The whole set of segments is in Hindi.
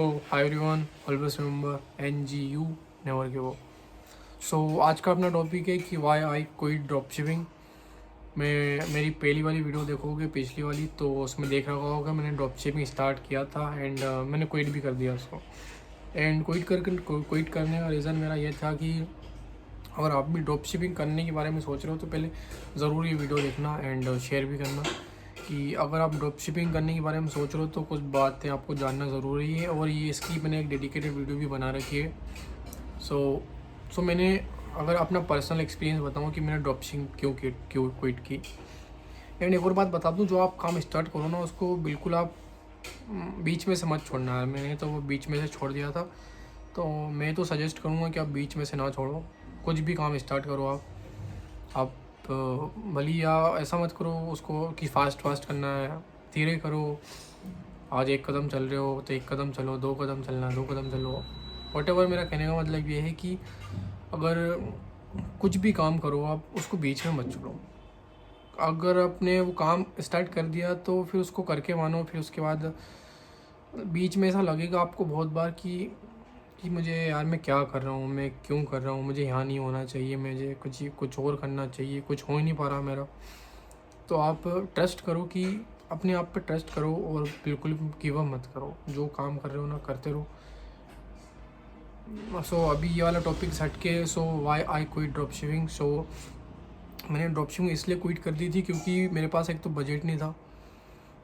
हाय everyone, always remember NGU never give up. So आज का अपना टॉपिक है कि why I quit dropshipping. मेरी पहली वाली वीडियो देखोगे, पिछली वाली, तो उसमें देख रखा होगा मैंने ड्रॉप शिपिंग स्टार्ट किया था एंड मैंने क्विट भी कर दिया उसको। एंड क्विट करने का रीज़न मेरा ये था कि अगर आप भी ड्रॉप शिपिंग करने के बारे में सोच रहे हो तो पहले ज़रूर ये वीडियो देखना एंड शेयर भी करना कि अगर आप ड्रॉप शिपिंग करने के बारे में सोच रहे हो तो कुछ बातें आपको जानना ज़रूरी है। और ये इसकी मैंने एक डेडिकेटेड वीडियो भी बना रखी है। सो मैंने अगर अपना पर्सनल एक्सपीरियंस बताऊँ कि मैंने ड्रॉप शिपिंग क्यों क्विट की। एंड एक और बात बता दूँ, जो आप काम स्टार्ट करो ना उसको बिल्कुल आप बीच में से मत छोड़ना है। मैंने तो वो बीच में से छोड़ दिया था, तो मैं तो सजेस्ट करूँगा कि आप बीच में से ना छोड़ो। कुछ भी काम स्टार्ट करो आप भली या ऐसा मत करो उसको कि फास्ट करना है, धीरे करो। आज एक कदम चल रहे हो तो एक कदम चलो, 2 कदम चलना है 2 कदम चलो। व्हाटएवर, मेरा कहने का मतलब ये है कि अगर कुछ भी काम करो आप उसको बीच में मत छोड़ो। अगर आपने वो काम स्टार्ट कर दिया तो फिर उसको करके मानो। फिर उसके बाद बीच में ऐसा लगेगा आपको बहुत बार कि मुझे यार मैं क्या कर रहा हूँ, मैं क्यों कर रहा हूँ, मुझे यहाँ नहीं होना चाहिए, मुझे कुछ और करना चाहिए, कुछ हो ही नहीं पा रहा मेरा। तो आप ट्रस्ट करो कि अपने आप पे ट्रस्ट करो और बिल्कुल गिव अप मत करो। जो काम कर रहे हो ना करते रहो। सो अभी ये वाला टॉपिक हट के, so why I quit dropshipping. So मैंने ड्रॉप शिपिंग इसलिए क्विट कर दी थी क्योंकि मेरे पास एक तो बजट नहीं था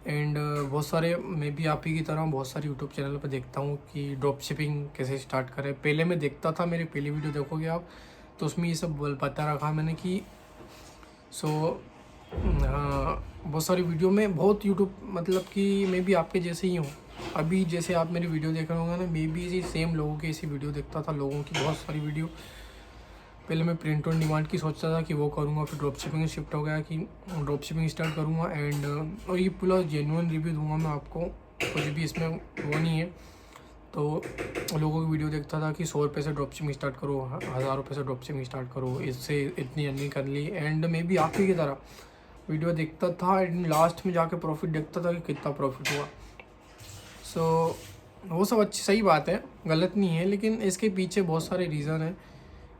एंड बहुत सारे, मैं भी आप ही की तरह बहुत सारे यूट्यूब चैनल पर देखता हूँ कि ड्रॉप शिपिंग कैसे स्टार्ट करें। पहले मैं देखता था, मेरी पहली वीडियो देखोगे आप तो उसमें ये सब बता रखा मैंने कि सो हाँ, बहुत सारी वीडियो में बहुत यूट्यूब, मतलब कि मैं भी आपके जैसे ही हूँ। अभी जैसे आप मेरी वीडियो देख रहे होंगे ना, मैं भी इसी सेम लोगों की ऐसी वीडियो देखता था, लोगों की बहुत सारी वीडियो। पहले मैं प्रिंट ऑन डिमांड की सोचता था कि वो करूँगा, फिर ड्रॉप शिपिंग शिफ्ट हो गया कि ड्रॉप शिपिंग स्टार्ट करूँगा एंड और ये पूरा जेन्युइन रिव्यू दूंगा मैं आपको, कुछ भी इसमें वो नहीं है। तो लोगों की वीडियो देखता था कि 100 रुपये से ड्रॉप शिपिंग स्टार्ट करो, 1000 रुपये से ड्रॉप शिपिंग स्टार्ट करो, इससे इतनी अर्निंग कर ली। एंड मैं भी आप ही की तरह वीडियो देखता था एंड लास्ट में जाके प्रॉफिट देखता था कि कितना प्रॉफिट हुआ। सो वो सब अच्छी सही बात है, गलत नहीं है, लेकिन इसके पीछे बहुत सारे रीज़न है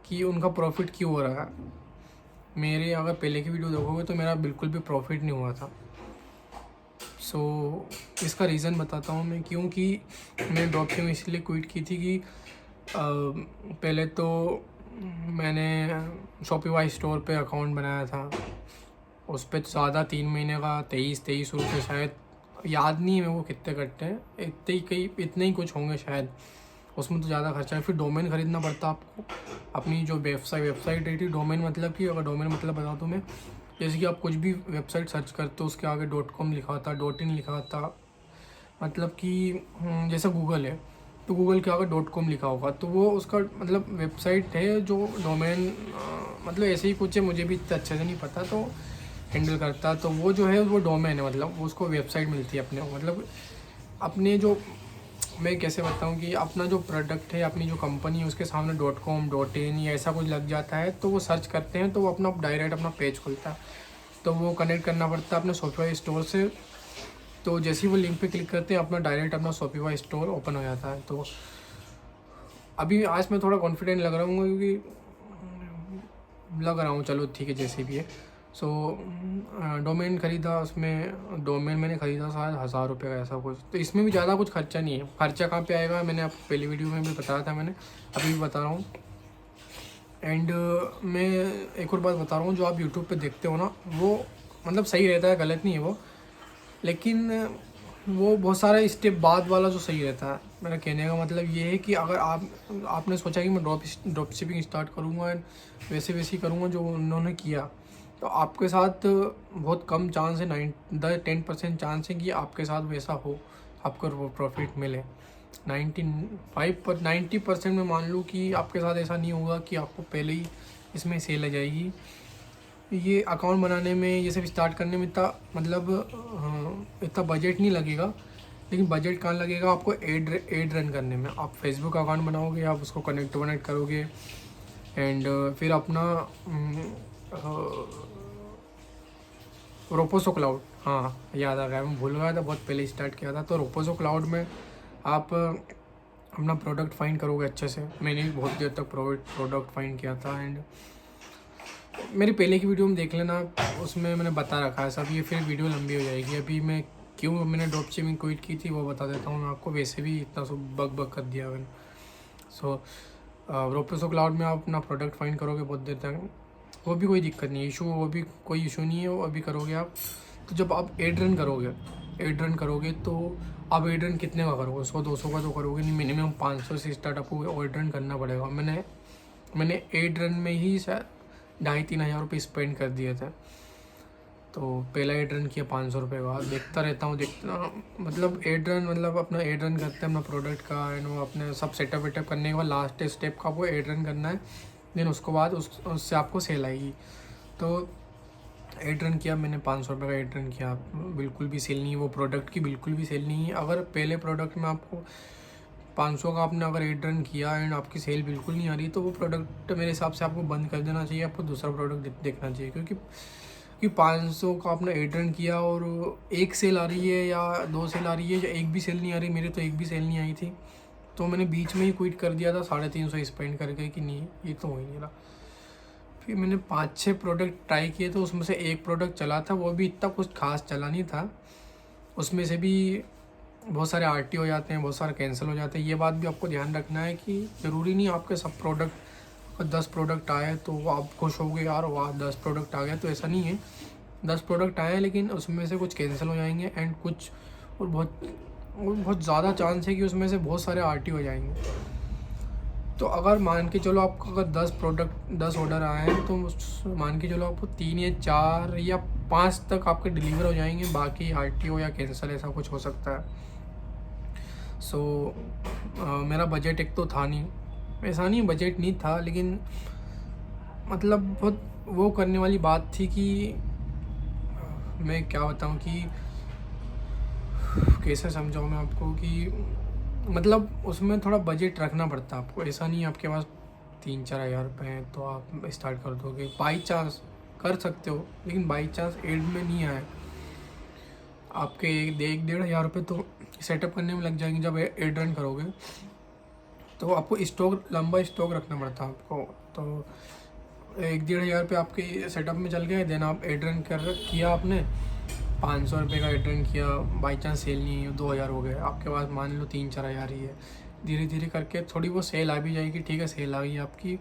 कि उनका प्रॉफिट क्यों हो रहा है। मेरे अगर पहले की वीडियो देखोगे तो मेरा बिल्कुल भी प्रॉफिट नहीं हुआ था। सो इसका रीज़न बताता हूँ मैं, क्योंकि मैंने ड्रॉप शिपिंग इसलिए क्विट की थी कि पहले तो मैंने शॉपिफाई स्टोर पे अकाउंट बनाया था। उस पर ज़्यादा 3 महीने का 23 रुपये शायद, याद नहीं है मेरे को कितने कटते हैं, इतने ही कुछ होंगे शायद। उसमें तो ज़्यादा खर्चा है। फिर डोमेन ख़रीदना पड़ता आपको, अपनी जो वेबसाइट रहती है। डोमेन मतलब कि अगर डोमेन मतलब बता दूँ मैं, जैसे कि आप कुछ भी वेबसाइट सर्च करते हो उसके आगे .com लिखा होता, .in लिखा होता। मतलब कि जैसे गूगल है तो गूगल के आगे .com लिखा होगा, तो वो उसका मतलब वेबसाइट है जो डोमेन, मतलब ऐसे ही कुछ है, मुझे भी इतना अच्छे से नहीं पता, तो हैंडल करता। तो वो जो है वो डोमेन है, मतलब वो उसको वेबसाइट मिलती है अपने, मतलब अपने जो, मैं कैसे बताऊँ कि अपना जो प्रोडक्ट है, अपनी जो कंपनी है, उसके सामने .com .in या ऐसा कुछ लग जाता है तो वो सर्च करते हैं तो वो अपना डायरेक्ट अपना पेज खुलता है। तो वो कनेक्ट करना पड़ता है अपने शॉपिफाई स्टोर से। तो जैसे ही वो लिंक पे क्लिक करते हैं अपना डायरेक्ट अपना शॉपिफाई स्टोर ओपन हो जाता है। तो अभी आज मैं थोड़ा कॉन्फिडेंट लग रहा हूँ क्योंकि लग रहा हूँ, चलो ठीक है जैसे भी है। सो डोमेन ख़रीदा, उसमें डोमेन मैंने ख़रीदा शायद 1000 रुपये का ऐसा कुछ। तो इसमें भी ज़्यादा कुछ खर्चा नहीं है। खर्चा कहाँ पे आएगा, मैंने आपको पहली वीडियो में भी बताया था, मैंने अभी भी बता रहा हूँ। एंड मैं एक और बात बता रहा हूँ, जो आप यूट्यूब पे देखते हो ना वो मतलब सही रहता है, गलत नहीं है वो, लेकिन वो बहुत सारा स्टेप बाद वाला जो सही रहता है। मेरा कहने का मतलब ये है कि अगर आपने सोचा कि मैं ड्रॉप शिपिंग स्टार्ट करूँगा एंड वैसे ही करूँगा जो उन्होंने किया, तो आपके साथ बहुत कम चांस है, 10% चांस है कि आपके साथ वैसा हो, आपको प्रॉफिट मिले। 90% में मान लूँ कि आपके साथ ऐसा नहीं होगा कि आपको पहले ही इसमें सेल आ जाएगी। ये अकाउंट बनाने में, ये सब स्टार्ट करने में इतना मतलब इतना बजट नहीं लगेगा। लेकिन बजट कहाँ लगेगा आपको, एड रन करने में। आप फेसबुक अकाउंट बनाओगे, आप उसको कनेक्ट करोगे एंड फिर अपना रोपोसो क्लाउड, हाँ याद आ गया, मैं भूल गया था, बहुत पहले स्टार्ट किया था। तो रोपोसो क्लाउड में आप अपना प्रोडक्ट फाइंड करोगे अच्छे से। मैंने भी बहुत देर तक प्रोडक्ट फाइंड किया था, एंड मेरी पहले की वीडियो में देख लेना, उसमें मैंने बता रखा है सब। ये फिर वीडियो लंबी हो जाएगी। अभी मैं क्यों मैंने ड्रॉप शिपिंग क्विट की थी वो बता देता हूँ मैं आपको। वैसे भी इतना सब बग बग कर दिया मैंने। सो रोपेसो क्लाउड में आप अपना प्रोडक्ट फाइंड करोगे बहुत देर तक, वो भी कोई दिक्कत नहीं है, वो भी कोई इशू नहीं है, वो अभी करोगे आप। तो जब आप एड रन करोगे तो आप एड रन कितने का करोगे? 100-200 का तो करोगे नहीं, मिनिमम 500 से स्टार्ट आपको एड रन करना पड़ेगा। मैंने एड रन में ही शायद 2,500-3 हज़ार रुपये स्पेंड कर दिए थे। तो पहला एड रन किया 500 रुपये का। देखता रहता हूँ, मतलब एड रन, मतलब अपना एड रन करते हैं अपना प्रोडक्ट का, एंड वो अपने सब सेटअप वेटअप करने के बाद लास्ट स्टेप का आपको एड रन करना है। देन उसके बाद उससे आपको सेल आएगी। तो एड रन किया मैंने, 500 रुपये का एड रन किया, बिल्कुल भी सेल नहीं है वो प्रोडक्ट की, बिल्कुल भी सेल नहीं है। अगर पहले प्रोडक्ट में आपको 500 का आपने अगर एड रन किया एंड आपकी सेल बिल्कुल नहीं आ रही, तो वो प्रोडक्ट मेरे हिसाब से आपको बंद कर देना चाहिए, आपको दूसरा प्रोडक्ट देखना चाहिए। क्योंकि 500 का आपने एड रन किया और एक सेल आ रही है या 2 सेल आ रही है या एक भी सेल नहीं आ रही, मेरे तो एक भी सेल नहीं आई थी, तो मैंने बीच में ही क्विट कर दिया था 350 स्पेंड करके कि नहीं ये तो हो ही नहीं रहा। फिर मैंने 5-6 प्रोडक्ट ट्राई किए, तो उसमें से एक प्रोडक्ट चला था, वो भी इतना कुछ खास चला नहीं था। उसमें से भी बहुत सारे आरटी हो जाते हैं, बहुत सारे कैंसिल हो जाते हैं। ये बात भी आपको ध्यान रखना है कि ज़रूरी नहीं आपके सब प्रोडक्ट, 10 प्रोडक्ट आए तो आप खुश हो गए यार वाह 10 प्रोडक्ट आ गए, तो ऐसा नहीं है। 10 प्रोडक्ट आए लेकिन उसमें से कुछ कैंसिल हो जाएंगे एंड कुछ और बहुत ज़्यादा चांस है कि उसमें से बहुत सारे आरटी हो जाएंगे। तो अगर मान के चलो आपको अगर 10 ऑर्डर आए हैं, तो मान के चलो आपको 3 या 4 या 5 तक आपके डिलीवर हो जाएंगे, बाकी आरटीओ या कैंसिल ऐसा कुछ हो सकता है। सो मेरा बजट एक तो था नहीं, ऐसा नहीं बजट नहीं था, लेकिन मतलब बहुत वो करने वाली बात थी कि मैं क्या बताऊं कि कैसे समझाऊं मैं आपको कि मतलब उसमें थोड़ा बजट रखना पड़ता है आपको। ऐसा नहीं है आपके पास 3-4 हज़ार रुपये हैं तो आप स्टार्ट कर दोगे, बाई चांस कर सकते हो, लेकिन बाई चांस एड में नहीं आए आपके 1-1.5 हज़ार रुपये तो सेटअप करने में लग जाएंगे जब एड रन करोगे। तो आपको लंबा स्टॉक रखना पड़ता है आपको। तो 1-1.5 हज़ार रुपये आपके सेटअप में चल गए, देन आप एड रन किया आपने 500 रुपये का एड रन किया, बाई चांस सेल नहीं है, 2 हज़ार हो गए आपके पास, मान लो 3-4 हज़ार ही है। धीरे धीरे करके थोड़ी बहुत सेल आ भी जाएगी, ठीक है सेल आ गई आपकी,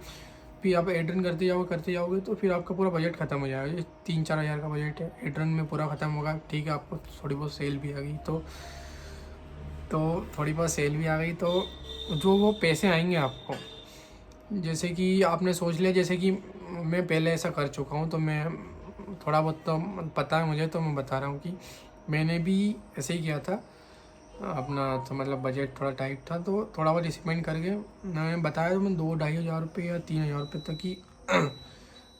फिर आप एड रन करते जाओगे तो फिर आपका पूरा बजट ख़त्म हो जाएगा। ये 3-4 हज़ार का बजट है, एड रन में पूरा ख़त्म होगा, ठीक है आपको थोड़ी बहुत सेल भी आ गई, तो थोड़ी बहुत सेल भी आ गई, तो जो वो पैसे आएंगे आपको, जैसे कि आपने सोच लिया, जैसे कि मैं पहले ऐसा कर चुका हूँ, तो मैं थोड़ा बहुत तो पता है मुझे, तो मैं बता रहा हूँ कि मैंने भी ऐसे ही किया था अपना। तो मतलब बजट थोड़ा टाइट था, तो थोड़ा बहुत स्पेंड करके मैंने बताया, तो मैं 2-2.5 हज़ार रुपये या 3 हज़ार रुपये तक ही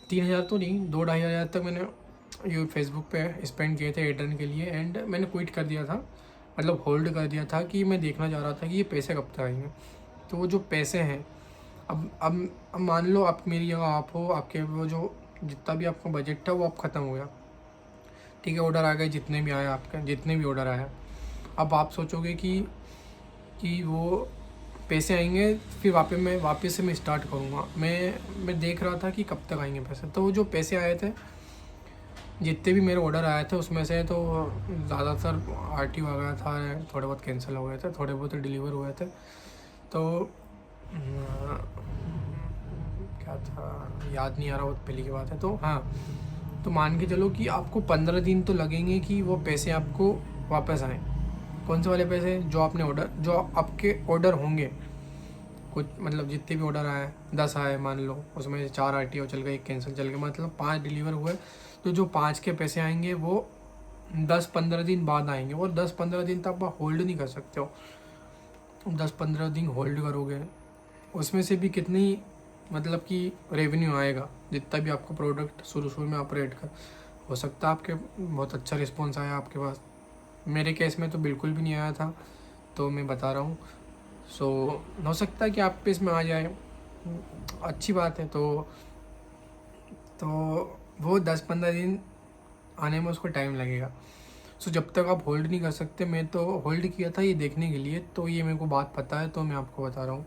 3 हज़ार तो नहीं, 2-2.5 हज़ार तक मैंने ये फेसबुक पे स्पेंड किए थे एड रन के लिए, एंड मैंने क्विट कर दिया था, मतलब होल्ड कर दिया था कि मैं देखना चाह रहा था कि ये पैसे कब तक आएंगे। तो वो जो पैसे हैं, अब मान लो आप मेरी जगह आप हो, आपके वो जो जितना भी आपका बजट था वो अब ख़त्म हो गया, ठीक है ऑर्डर आ गए, जितने भी आए आपके, जितने भी ऑर्डर आया, अब आप सोचोगे कि वो पैसे आएंगे, फिर वापस से मैं स्टार्ट करूँगा। मैं देख रहा था कि कब तक आएंगे पैसे। तो वो जो पैसे आए थे, जितने भी मेरे ऑर्डर आए थे उसमें से, तो ज़्यादातर आरटी हो गया था, थोड़े बहुत कैंसिल हो गए थे, थोड़े बहुत डिलीवर हुए थे। तो क्या था याद नहीं आ रहा, बहुत पहले की बात है। तो हाँ, तो मान के चलो कि आपको 15 दिन तो लगेंगे कि वो पैसे आपको वापस आएँ। कौन से वाले पैसे? जो आपके ऑर्डर होंगे, कुछ मतलब जितने भी ऑर्डर आए, 10 आए मान लो, उसमें से 4 आरटीओ चल गए, 1 कैंसिल चल गया, मतलब 5 डिलीवर हुए, तो जो 5 के पैसे आएंगे वो 10-15 दिन बाद आएंगे, और 10-15 दिन तक आप होल्ड नहीं कर सकते हो। 10-15 दिन होल्ड करोगे, उसमें से भी कितनी मतलब कि रेवेन्यू आएगा, जितना भी आपका प्रोडक्ट शुरू में ऑपरेट कर, हो सकता है आपके बहुत अच्छा रिस्पॉन्स आया आपके पास। मेरे केस में तो बिल्कुल भी नहीं आया था, तो मैं बता रहा हूँ। सो हो सकता है कि आप पे इसमें आ जाए, अच्छी बात है। तो वो 10-15 दिन आने में उसको टाइम लगेगा। सो जब तक आप होल्ड नहीं कर सकते, मैं तो होल्ड किया था ये देखने के लिए, तो ये मेरे को बात पता है तो मैं आपको बता रहा हूँ।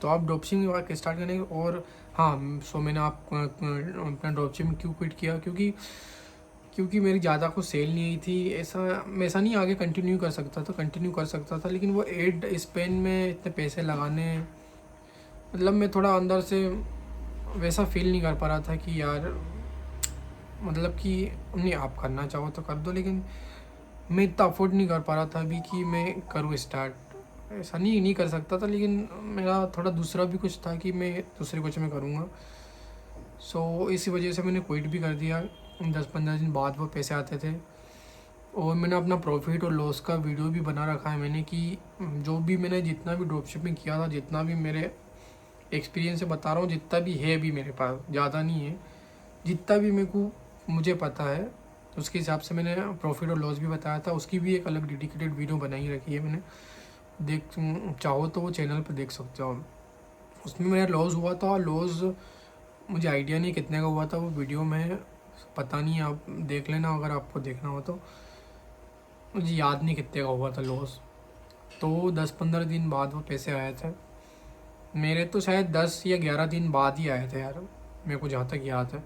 तो आप ड्रॉपशिपिंग स्टार्ट करेंगे। और हाँ, सो मैंने अपना ड्रॉपशिपिंग क्यों क्विट किया, क्योंकि मेरी ज़्यादा कुछ सेल नहीं आई थी। मैं ऐसा नहीं आगे कंटिन्यू कर सकता था, लेकिन वो एड स्पेन में इतने पैसे लगाने, मतलब मैं थोड़ा अंदर से वैसा फील नहीं कर पा रहा था कि यार, मतलब कि नहीं, आप करना चाहो तो कर दो, लेकिन मैं इतना अफोर्ड नहीं कर पा रहा था अभी कि मैं करूँ स्टार्ट। ऐसा नहीं कर सकता था, लेकिन मेरा थोड़ा दूसरा भी कुछ था कि मैं दूसरे कुछ में करूँगा। सो इसी वजह से मैंने क्विट भी कर दिया। 10-15 दिन बाद वो पैसे आते थे, और मैंने अपना प्रॉफिट और लॉस का वीडियो भी बना रखा है मैंने, कि जो भी मैंने जितना भी ड्रॉप शिपिंग किया था, जितना भी मेरे एक्सपीरियंस से बता रहा हूँ, जितना भी है भी मेरे पास, ज़्यादा नहीं है, जितना भी मुझे पता है उसके हिसाब से मैंने प्रॉफिट और लॉस भी बताया था। उसकी भी एक अलग डेडिकेटेड वीडियो बनाई रखी है मैंने, चाहो तो वो चैनल पर देख सकते हो। उसमें मेरा लॉस हुआ था, लॉस मुझे आइडिया नहीं कितने का हुआ था, वो वीडियो में पता नहीं, आप देख लेना अगर आपको देखना हो तो। मुझे याद नहीं कितने का हुआ था लॉस। तो 10-15 दिन बाद वो पैसे आए थे मेरे, तो शायद 10 या 11 दिन बाद ही आए थे यार, मेरे को जहाँ तक याद है।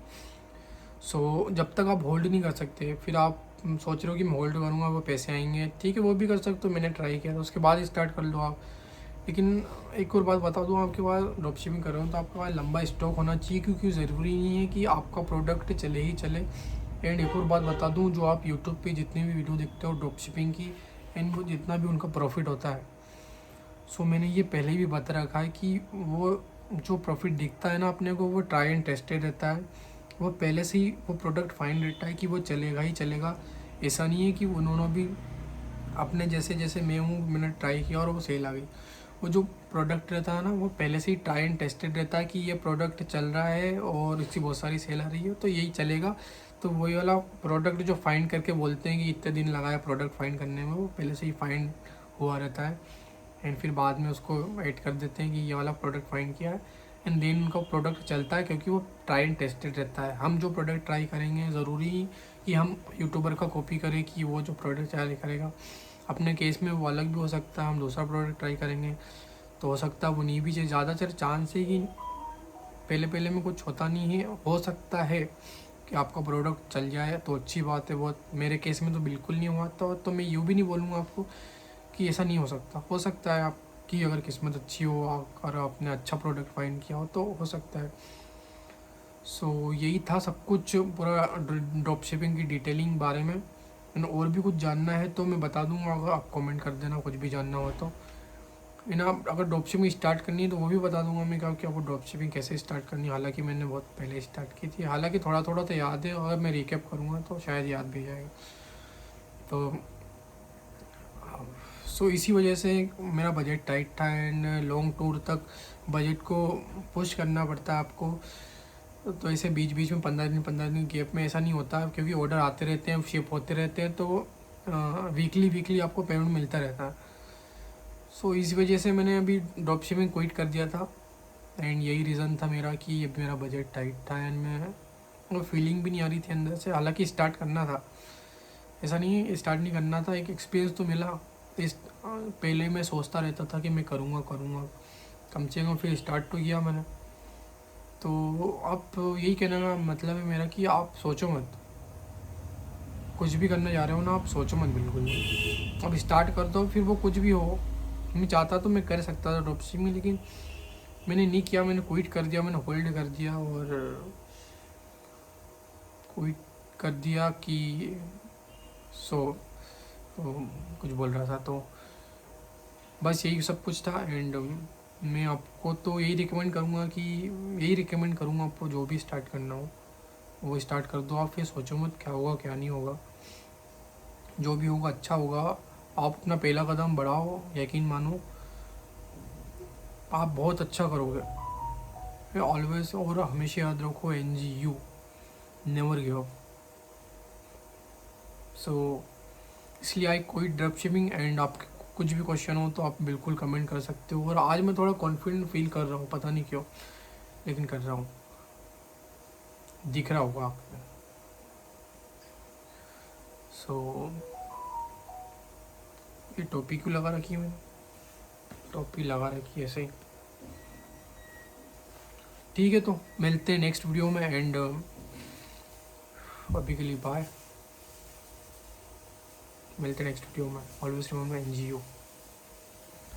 सो जब तक आप होल्ड नहीं कर सकते, फिर आप सोच रहे हो कि मैं होल्ड करूँगा वो पैसे आएंगे, ठीक है वो भी कर सकते हो, मैंने ट्राई किया था, उसके बाद स्टार्ट कर लो आप। लेकिन एक और बात बता दूँ, आपके पास ड्रॉप शिपिंग कर रहे हो तो आपके पास लंबा स्टॉक होना चाहिए, क्योंकि ज़रूरी नहीं है कि आपका प्रोडक्ट चले ही चले। एंड एक और बात बता दूँ, जो आप यूट्यूब पे जितनी भी वीडियो देखते हो ड्रॉप शिपिंग की, एंड वो जितना भी उनका प्रॉफिट होता है, सो मैंने ये पहले भी बता रखा है कि वो जो प्रॉफिट दिखता है ना अपने को, वो ट्राई एंड टेस्टेड रहता है। वो पहले से ही वो प्रोडक्ट फाइन रहता है कि वो चलेगा ही चलेगा। ऐसा नहीं है कि उन्होंने भी अपने जैसे जैसे मैं हूँ, मैंने ट्राई किया और वो सेल आ गई। वो जो प्रोडक्ट रहता है ना, वो पहले से ही ट्राई एंड टेस्टेड रहता है कि ये प्रोडक्ट चल रहा है और इसकी बहुत सारी सेल आ रही है, तो यही चलेगा। तो वही वाला प्रोडक्ट जो फाइंड करके बोलते हैं कि इतने दिन लगाया प्रोडक्ट फाइंड करने में, वो पहले से ही फाइंड हुआ रहता है। एंड फिर बाद में उसको ऐड कर देते हैं कि ये वाला प्रोडक्ट फाइंड किया है, एंड देन उनका प्रोडक्ट चलता है, क्योंकि वो ट्राई एंड टेस्टेड रहता है। हम जो प्रोडक्ट ट्राई करेंगे, ज़रूरी कि हम यूट्यूबर का कॉपी करें कि वो जो प्रोडक्ट ट्राई करेगा, अपने केस में वो अलग भी हो सकता है। हम दूसरा प्रोडक्ट ट्राई करेंगे तो हो सकता है वो नहीं भी चाहिए। ज़्यादातर चांस है कि पहले पहले में कुछ होता नहीं है, हो सकता है कि आपका प्रोडक्ट चल जाए तो अच्छी बात है। बहुत मेरे केस में तो बिल्कुल नहीं हुआ था, तो मैं यूँ भी नहीं बोलूँगा आपको कि ऐसा नहीं हो सकता है आपकी अगर किस्मत अच्छी हो और आपने अच्छा प्रोडक्ट फाइंड किया हो तो हो सकता है। सो यही था सब कुछ, पूरा ड्रॉप शिपिंग की डिटेलिंग बारे में। और भी कुछ जानना है तो मैं बता दूंगा, अगर आप कमेंट कर देना कुछ भी जानना हो तो। ना अगर ड्रॉप शिपिंग स्टार्ट करनी है तो वो भी बता दूंगा मैं, कि आपको ड्रॉप शिपिंग कैसे स्टार्ट करनी है। हालांकि मैंने बहुत पहले स्टार्ट की थी, हालांकि थोड़ा थोड़ा तो याद है, अगर मैं रिकैप करूँगा तो शायद याद भी जाएगा। तो सो इसी वजह से मेरा बजट टाइट था, एंड लॉन्ग टूर तक बजट को पुश करना पड़ता है आपको। तो ऐसे बीच बीच में 15 दिन गैप में ऐसा नहीं होता, क्योंकि ऑर्डर आते रहते हैं, शिप होते रहते हैं, तो वीकली आपको पेमेंट मिलता रहता है। सो इस वजह से मैंने अभी ड्रॉप शिपिंग क्विट कर दिया था, एंड यही रीज़न था मेरा कि अब मेरा बजट टाइट था, एंड मैं वो फीलिंग भी नहीं आ रही थी अंदर से। हालांकि स्टार्ट करना था, ऐसा नहीं स्टार्ट नहीं करना था, एक एक्सपीरियंस तो मिला। इस पहले मैं सोचता रहता था कि मैं करूँगा कम से कम, फिर स्टार्ट तो किया मैंने। तो आप यही कहने का मतलब है मेरा कि आप सोचो मत, कुछ भी करने जा रहे हो ना, आप सोचो मत बिल्कुल भी, अब स्टार्ट कर दो, फिर वो कुछ भी हो। मैं चाहता तो मैं कर सकता था ड्रॉप शिपिंग, लेकिन मैंने नहीं किया, मैंने क्विट कर दिया, मैंने होल्ड कर दिया, और क्विट कर दिया कि सो तो कुछ बोल रहा था, तो बस यही सब कुछ था। एंड मैं आपको तो यही रिकमेंड करूँगा आपको, जो भी स्टार्ट करना हो वो स्टार्ट कर दो आप, फिर सोचो मत क्या होगा क्या नहीं होगा। जो भी होगा अच्छा होगा। आप अपना पहला कदम बढ़ाओ, यकीन मानो आप बहुत अच्छा करोगे। ऑलवेज और हमेशा याद रखो, NGU, नेवर गिव अप। सो इसलिए आई क्विट ड्रॉप शिपिंग। एंड आपके कुछ भी क्वेश्चन हो तो आप बिल्कुल कमेंट कर सकते हो। और आज मैं थोड़ा कॉन्फिडेंट फील कर रहा हूँ, पता नहीं क्यों, लेकिन कर रहा हूँ, दिख रहा होगा आपको। सो ये टोपी क्यों लगा रखी है मैंने? टोपी लगा रखी है ऐसे ही। ठीक है, तो मिलते हैं नेक्स्ट वीडियो में। एंड अभी के लिए बाय, मिलते हैं नेक्स्ट वीडियो में। Always remember NGO।